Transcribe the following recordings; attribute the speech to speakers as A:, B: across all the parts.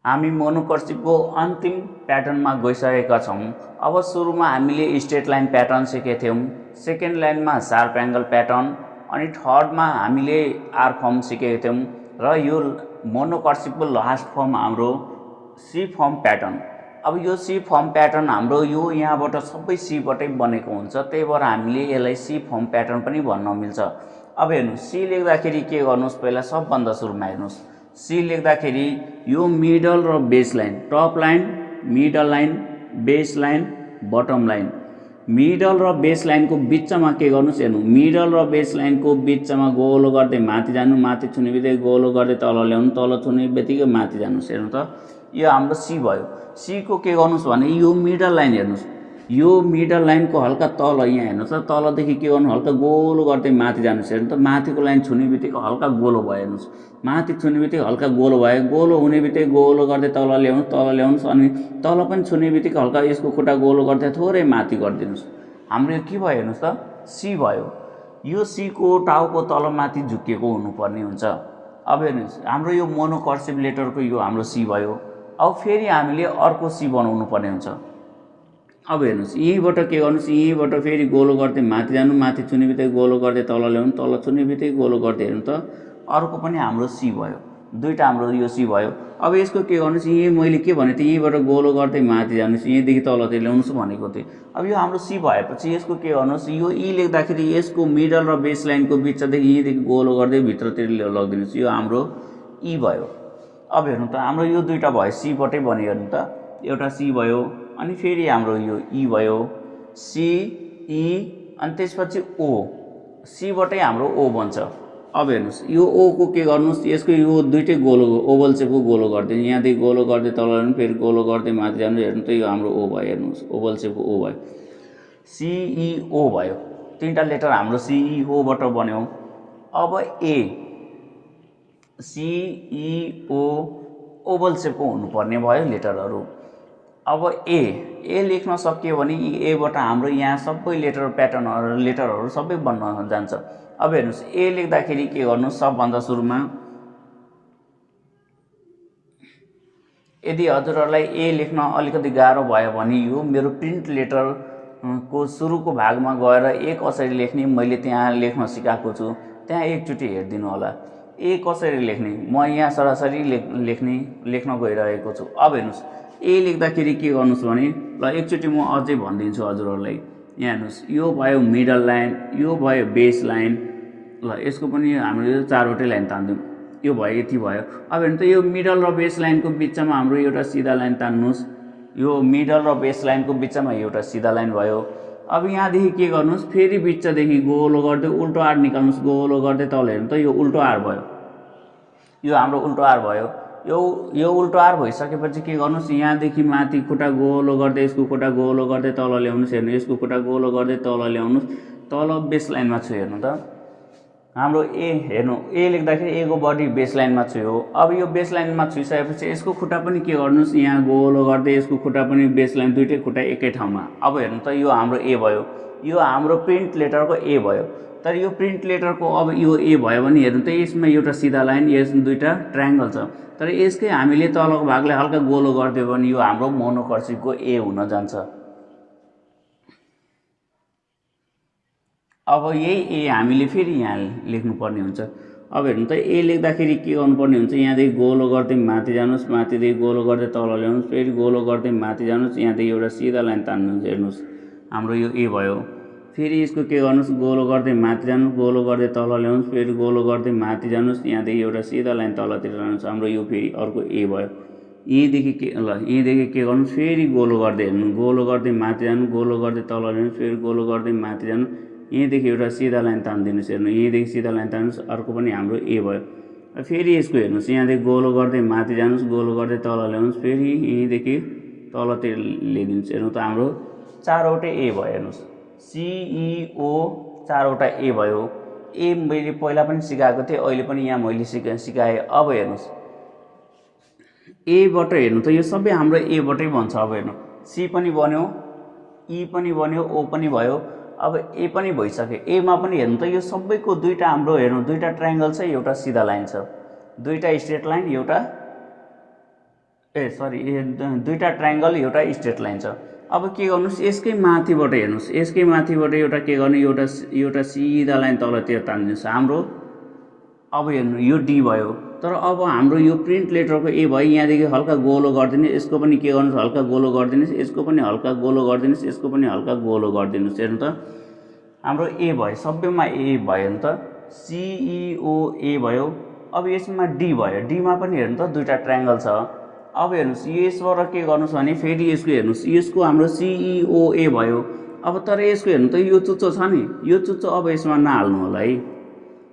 A: हामी मोनोकर्सिभको अन्तिम प्याटर्नमा गइसकेका छौँ। अब सुरुमा हामीले स्ट्रेट लाइन प्याटर्न सिकेका थियौँ, सेकेन्ड लाइनमा शार्प एङ्गल प्याटर्न, अनि थर्डमा हामीले आर फर्म सिकेका थियौँ र यो मोनोकर्सिभको लास्ट फर्म हाम्रो सी फर्म प्याटर्न। अब यो सी फर्म प्याटर्न हाम्रो यो यहाँबाट सबै सीबाटै बनेको हुन्छ, त्यही भएर हामीले यसलाई सी फर्म प्याटर्न पनि भन्न मिल्छ। अब हेर्नुहोस्, सी लेख्दाखेरि के गर्नुहोस्, पहिला सबभन्दा सुरुमा हेर्नुहोस्, सी लेख्दाखेरि यो मिडल र base line, top line, middle line, base line, bottom line, middle र बेस लाइनको बिचमा के गर्नुहोस्, हेर्नु मिडल र बेस लाइनको बिचमा गोलो गर्दै माथि जानु, माथि छुने बित्तिकै गोलो गर्दै तल ल्याउनु, तल छुने बित्तिकै माथि जानुहोस्। हेर्नु त, यो हाम्रो सी भयो। सी को के गर्नुहोस् भने यो मिडल लाइन हेर्नुहोस्, यो मिडल लाइनको हल्का तल यहाँ हेर्नुहोस् त, तलदेखि के गर्नु, हल्का गोलो गर्दै माथि जानुहोस्। हेर्नु त, माथिको लाइन छुने बित्तिकै हल्का गोलो भयो। हेर्नुहोस्, माथि छुने बित्तिकै हल्का गोलो भयो, गोलो हुने बित्तिकै गोलो गर्दै तल ल्याउनुहोस्, अनि तल पनि छुने बित्तिकै हल्का यसको खुट्टा गोलो गर्दै थोरै माथि गरिदिनुहोस्। हाम्रो यो के भयो हेर्नुहोस् त, सी भयो। यो सी को टाउको तल माथि झुकिएको हुनुपर्ने हुन्छ। अब हेर्नुहोस्, हाम्रो यो मोनोकर्सिभ लेटरको यो हाम्रो सी भयो। अब फेरि हामीले अर्को सी बनाउनु पर्ने हुन्छ। अब हेर्नुहोस्, यहीँबाट के गर्नुहोस्, यहीँबाट फेरि गोलो गर्दै माथि जानु, माथि छुने बित्तिकै गोलो गर्दै तल ल्याउनु, तल छुने बित्तिकै गोलो गर्दै, हेर्नु त अर्को पनि हाम्रो सी भयो। दुईवटा हाम्रो यो सी भयो। अब यसको के गर्नुहोस्, यहीँ मैले के भनेको थिएँ, यहीँबाट गोलो गर्दै माथि जानुहोस्, यहीँदेखि तलतिर ल्याउनुहोस् भनेको थिएँ। अब यो हाम्रो सी भएपछि यसको के गर्नुहोस्, यो ई लेख्दाखेरि यसको मिडल र बेस लाइनको बिचदेखि यहीँदेखि गोलो गर्दै भित्रतिर लगिदिनुहोस्, यो हाम्रो ई भयो। अब हेर्नु त, हाम्रो यो दुईवटा भयो, सीबाटै बन्यो। हेर्नु त, एउटा सी भयो, अनि फेरि हाम्रो यो ई भयो, सी ई, अनि त्यसपछि ओ, सीबाटै हाम्रो ओ बन्छ। अब हेर्नुहोस्, यो ओ को के गर्नुहोस्, यसको यो दुईटै गोलो ओभल सेपको गोलो गरिदिनु, यहाँदेखि गोलो गर्दै तल ल्याउनु, फेरि गोलो गर्दै माथि जानु। हेर्नु त, यो हाम्रो ओ भयो। हेर्नुहोस्, ओभल सेपको ओ भयो, सिइओ भयो। तीनवटा लेटर हाम्रो सिइओबाट बन्यो। अब ए, सिइओ ओभल सेपको हुनुपर्ने भयो लेटरहरू। अब ए लेख्न सकियो भने एबाट हाम्रो यहाँ सबै लेटर प्याटर्नहरू लेटरहरू सबै बन्न जान्छ। अब हेर्नुहोस्, ए लेख्दाखेरि के गर्नुहोस्, सबभन्दा सुरुमा यदि हजुरहरूलाई ए लेख्न अलिकति गाह्रो भयो भने यो मेरो प्रिन्ट लेटर को सुरुको भागमा गएर ए कसरी लेख्ने मैले त्यहाँ लेख्न सिकाएको छु, त्यहाँ एकचोटि हेरिदिनु होला। ए कसरी लेख्ने म यहाँ सरासरी लेख्न गइरहेको छु। अब हेर्नुहोस्, ए लेख्दाखेरि के गर्नुहोस् भने, ल एकचोटि म अझै भनिदिन्छु हजुरहरूलाई। यहाँ हेर्नुहोस्, यो भयो मिडल लाइन, यो भयो बेस लाइन, ल यसको पनि हाम्रो यो चारवटै लाइन तान्दिउँ, यो भयो, यति भयो। अब हेर्नु त, यो मिडल र बेस लाइनको बिचमा हाम्रो एउटा सिधा लाइन तान्नुहोस्, यो मिडल र बेस लाइनको बिचमा एउटा सिधा लाइन भयो। अब यहाँदेखि के गर्नुहोस्, फेरि बिचदेखि गोलो गर्दै उल्टो आर निकाल्नुहोस्, गोलो गर्दै तल। हेर्नु त, यो उल्टो आर भयो, यो हाम्रो उल्टो आर भयो। यो उल्टो आर भइसकेपछि के गर्नुहोस्, यहाँदेखि माथि खुट्टा गोलो गर्दै यसको खुट्टा गोलो गर्दै तल ल्याउनुहोस्। हेर्नु, यसको खुट्टा गोलो गर्दै तल ल्याउनुहोस्, तल बेस लाइनमा छु। हेर्नु त, हाम्रो ए, हेर्नु ए लेख्दाखेरि ए को बडी बेस लाइनमा छुयो। अब यो बेस लाइनमा छुइसकेपछि यसको खुट्टा पनि के गर्नुहोस्, यहाँ गोलो गर्दै यसको खुट्टा पनि बेस लाइन, दुइटै खुट्टा एकै ठाउँमा। अब हेर्नु त, यो हाम्रो ए भयो, यो हाम्रो प्रिन्ट लेटरको ए भयो। तर यो प्रिन्ट लेटरको अब यो ए भयो भने हेर्नु त, यसमा एउटा सिधा लाइन, यसमा दुईवटा ट्रायङ्गल छ, तर यसकै हामीले तलको भागलाई हल्का गोलो गरिदियो भने यो हाम्रो मोनोकर्सिभको ए हुन जान्छ। अब यही ए हामीले फेरि यहाँ लेख्नुपर्ने हुन्छ। अब हेर्नु त, ए लेख्दाखेरि के गर्नुपर्ने हुन्छ, यहाँदेखि गोलो गर्दै माथि जानुहोस्, माथिदेखि गोलो गर्दै तल ल्याउनुहोस्, फेरि गोलो गर्दै माथि जानुहोस्, यहाँदेखि एउटा सिधा लाइन तान्नुहोस्। हेर्नुहोस्, हाम्रो यो ए भयो। फेरि यसको के गर्नुहोस्, गोलो गर्दै माथि जानुहोस्, गोलो गर्दै तल ल्याउनुहोस्, फेरि गोलो गर्दै माथि जानुहोस्, यहाँदेखि एउटा सिधा लाइन तलतिर जानुहोस्, हाम्रो यो फेरि अर्को ए भयो। यहीँदेखि के गर्नुहोस्, फेरि गोलो गर्दै हेर्नु, गोलो गर्दै माथि जानु, गोलो गर्दै तल ल्याउनुहोस्, फेरि गोलो गर्दै माथि जानु, यहीँदेखि एउटा सिधा लाइन तानिदिनुहोस्। हेर्नु, यहीँदेखि सिधा लाइन तान्नुहोस्, अर्को पनि हाम्रो ए भयो। फेरि यसको हेर्नुहोस्, यहाँदेखि गोलो गर्दै माथि जानुहोस्, गोलो गर्दै तल ल्याउनुहोस्, फेरि यहीँदेखि तलतिर ल्याइदिनुहोस्। हेर्नु त, हाम्रो चारवटै ए भयो। हेर्नुहोस्, सिइओ चारवटा ए भयो। ए मैले पहिला पनि सिकाएको थिएँ, अहिले पनि यहाँ मैले सिकाएँ। अब हेर्नुहोस्, एबाट हेर्नु त, यो सबै हाम्रो एबाटै बन्छ। अब हेर्नु, सी पनि बन्यो, ई पनि बन्यो, ओ पनि भयो। अब ए पनि भइसक्यो। एमा पनि हेर्नु त, यो सबैको दुईवटा हाम्रो हेर्नु, दुईवटा ट्रायङ्गल छ, एउटा सिधा लाइन छ, दुईवटा स्ट्रेट लाइन, एउटा दुईटा ट्रायंगल एउटा स्ट्रेट लाइन छ। अब के गर्नुस्, यसकै माथिबाट हेर्नुस्, यसकै माथिबाट एउटा के गर्नु, एउटा सिधा लाइन तलतिर तान्दिनुस् हाम्रो। अब हेर्नु यो डी भयो, तर अब हाम्रो यो प्रिन्ट लेटरको ए भयो। यहाँदेखि हल्का गोलो गरिदिनु, यसको पनि के गर्नुस्, हल्का गोलो गरिदिनुस्, यसको पनि हल्का गोलो गरिदिनुस्, यसको पनि हल्का गोलो गरिदिनुस्। हेर्नु त हाम्रो ए भयो, सबैमा ए भयो नि त, सिइओ ए भयो। अब यसमा डी भयो, डीमा पनि हेर्नु त दुईटा ट्रायंगल छ। अब हेर्नुस् यसबाट के गर्नुस् भने फेरि यसको हेर्नुस्, यसको हाम्रो सिइओ ए भयो। अब तर यसको हेर्नु त यो चुच्चो छ नि, यो चुच्चो अब यसमा नहाल्नु होला है।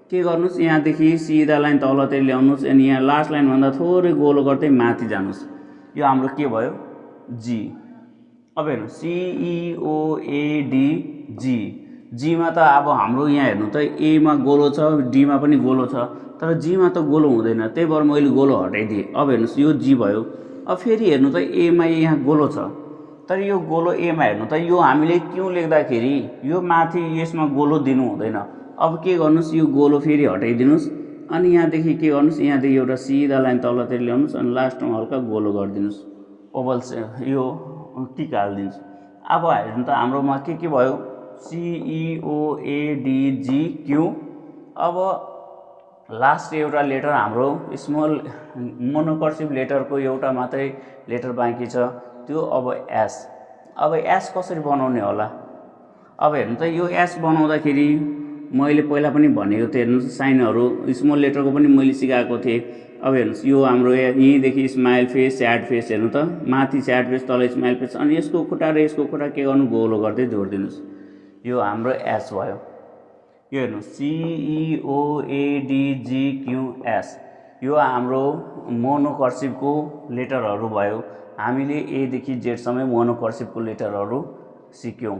A: के गर्नुस्, यहाँदेखि सिधा लाइन तलतिर ल्याउनुस् अनि यहाँ लास्ट लाइनभन्दा थोरै गोलो गर्दै माथि जानुस्। यो हाम्रो के भयो, जी। अब हेर्नु सिइओ एडी जी, जीमा त अब हाम्रो यहाँ हेर्नु त एमा गोलो छ, डीमा पनि गोलो छ, तर जीमा त गोलो हुँदैन, त्यही भएर मैले गोलो हटाइदिएँ। अब हेर्नुस् यो जी भयो। अब फेरि हेर्नु त एमा यहाँ गोलो छ, तर यो गोलो एमा हेर्नु त यो हामीले क्यों लेख्दाखेरि यो माथि यसमा गोलो दिनु हुँदैन। अब के गर्नुस्, यो गोलो फेरि हटाइदिनुस् अनि यहाँदेखि के गर्नुस्, यहाँदेखि एउटा सिधा लाइन तलतिर ल्याउनुस् अनि लास्टमा हल्का गोलो गरिदिनुस्, ओभल यो टिक हालिदिनुहोस्। अब हेर्नु त हाम्रोमा के भयो, सिइओ एडिजी क्यू। अब लास्ट एउटा लेटर हाम्रो स्मल मोनोकर्सिभ लेटरको एउटा मात्रै लेटर बाँकी छ, त्यो अब एस। अब एस कसरी बनाउने होला। अब हेर्नु त यो एस बनाउँदाखेरि मैले पहिला पनि भनेको थिएँ, हेर्नुहोस् साइनहरू स्मल लेटरको पनि मैले सिकाएको थिएँ। अब हेर्नुहोस् यो हाम्रो यहीँदेखि स्माइल फेस, स्याड फेस, हेर्नु त माथि स्याड फेस, तल स्माइल फेस, अनि यसको खुट्टा र यसको खुट्टा के गर्नु, गोलो गर्दै जोडिदिनुहोस्। यो हाम्रो एस भयो। यो हेर्नु सिइओ एडिजिक्युएस, यो हाम्रो मोनोकर्सिभको लेटरहरू भयो। हामीले एदेखि जेडसम्म मोनोकर्सिभको लेटरहरू सिक्यौँ।